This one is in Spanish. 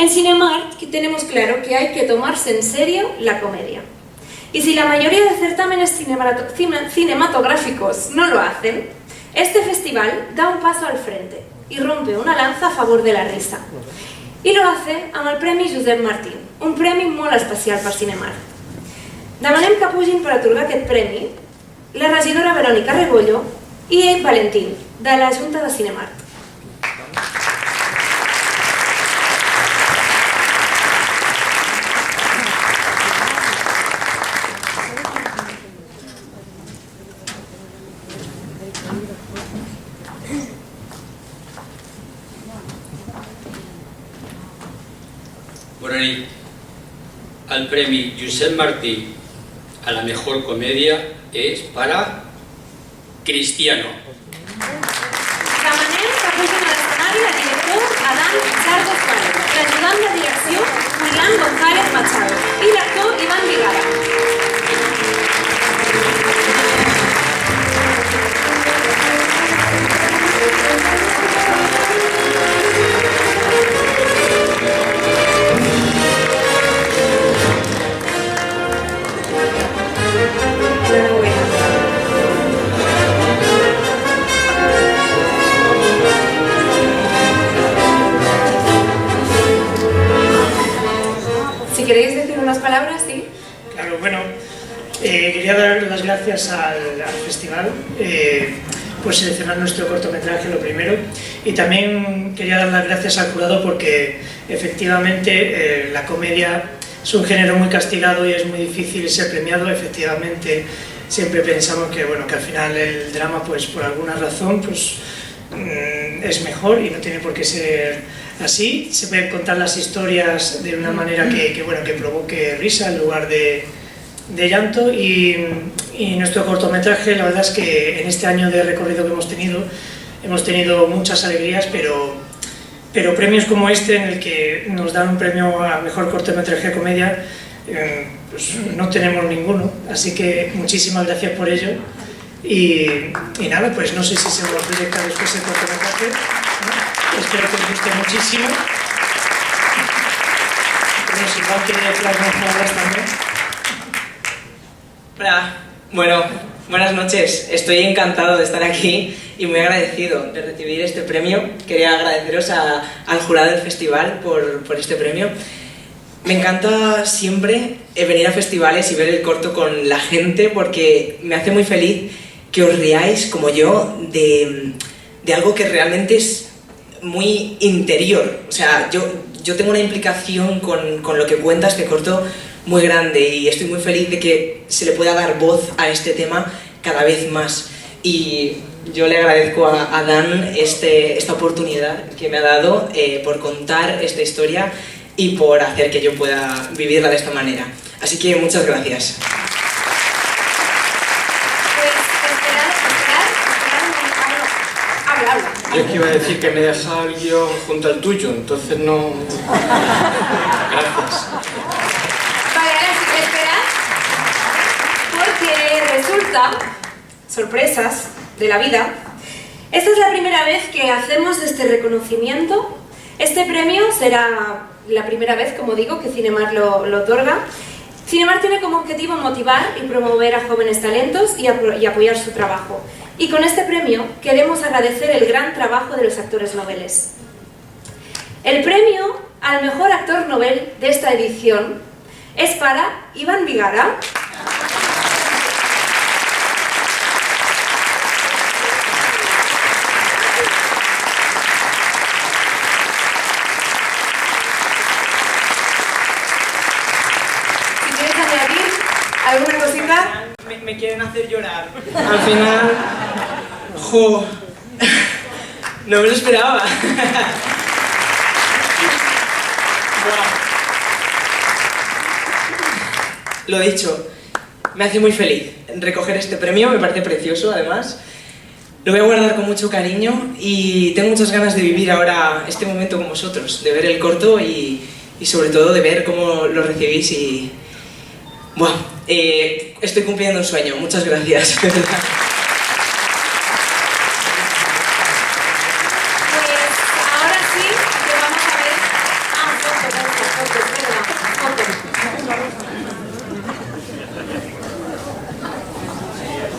En Cinemark tenemos claro que hay que tomarse en serio la comedia. Y si la mayoría de certámenes cinematográficos no lo hacen, este festival da un paso al frente y rompe una lanza a favor de la risa. I lo hace amb el Premi Josep Martín, un premi molt especial per Cinemark. Demanem que pugin per atorgar aquest premi la regidora Verònica Rebollo i Valentín, de la Junta de Cinemark. Bona nit. El Premi Josep Martí a la mejor comedia es para Cristiano. Demanem que pugen a l'escenari el director Adán Charles Párez, l'ajudant de direcció Julián González Machado i l'actor Iván Vigara. Si queréis decir unas palabras, sí. Claro, bueno, quería dar las gracias al festival por seleccionar nuestro cortometraje, lo primero, y también quería dar las gracias al jurado porque efectivamente la comedia es un género muy castigado y es muy difícil ser premiado. Efectivamente siempre pensamos que, bueno, que al final el drama, pues por alguna razón, pues es mejor y no tiene por qué ser así. Se pueden contar las historias de una manera que provoque risa en lugar de llanto, y nuestro cortometraje, la verdad es que en este año de recorrido que hemos tenido muchas alegrías, pero premios como este, en el que nos dan un premio a mejor cortometraje de comedia, pues no tenemos ninguno, así que muchísimas gracias por ello. Y nada, pues no sé si se va a proyectar después el cortometraje, ¿no? Espero que os guste muchísimo. Pero si igual quiere decir algunas palabras también. Hola, bueno, buenas noches. Estoy encantado de estar aquí y muy agradecido de recibir este premio. Quería agradeceros al jurado del festival por este premio. Me encanta siempre venir a festivales y ver el corto con la gente porque me hace muy feliz que os riáis como yo de algo que realmente es muy interior. O sea, yo tengo una implicación con lo que cuenta este corto muy grande y estoy muy feliz de que se le pueda dar voz a este tema cada vez más. Y yo le agradezco a Dan esta oportunidad que me ha dado por contar esta historia y por hacer que yo pueda vivirla de esta manera. Así que muchas gracias. Yo es que iba a decir que me he dejado el guión junto al tuyo, entonces no... Gracias. Vale, ahora sí que esperad, porque resulta, sorpresas de la vida, esta es la primera vez que hacemos este reconocimiento. Este premio será la primera vez, como digo, que Cinemark lo otorga. Cinemark tiene como objetivo motivar y promover a jóvenes talentos y apoyar su trabajo. Y con este premio queremos agradecer el gran trabajo de los actores noveles. El premio al mejor actor novel de esta edición es para Iván Vigara. Si quieres añadir alguna cosita. Me quieren hacer llorar. Al final... ¡Jo! No me lo esperaba. Lo dicho, me hace muy feliz recoger este premio, me parece precioso además. Lo voy a guardar con mucho cariño y tengo muchas ganas de vivir ahora este momento con vosotros, de ver el corto y sobre todo de ver cómo lo recibís y... Bueno, estoy cumpliendo un sueño, muchas gracias, de verdad.